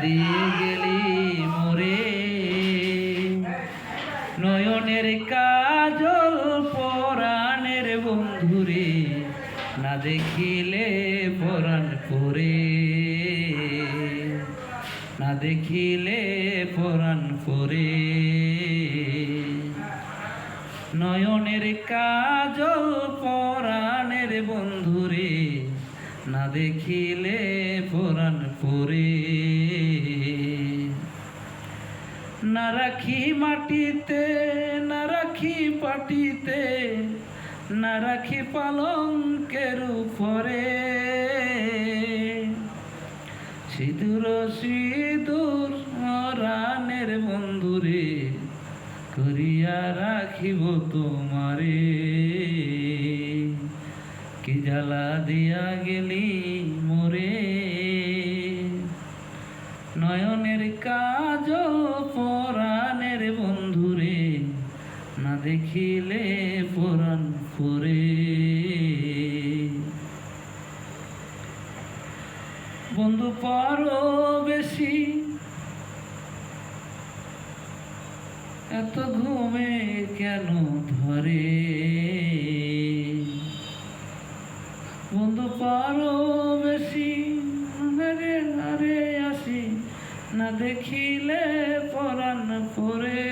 দিয়ে গেলি মোরে, নয়নের কাজল পরাণের বন্ধুরে, না দেখিলে পরাণ পরে, না দেখিলে পরাণ পরে। নয়নের কাজল পরাণের বন্ধুরে, না দেখিলে পরাণ পরে। না রাখি মাটিতে, না রাখি পাটিতে, না রাখি পালঙ্কের উপরে, সিঁদুর সিঁদুর রানের বন্ধুরে, করিয়া রাখিব তোমারে। কি জ্বালা দিয়া গেলি মোরে, নয়নের কাজল পরাণের বন্ধুরে, না দেখিলে পরাণ পরে। বন্ধু পারো বেশি এত ঘুমে কেন ধরে, বন্ধু পারো বেশি আরে আরে আসি, না দেখিলে পরাণ পরে।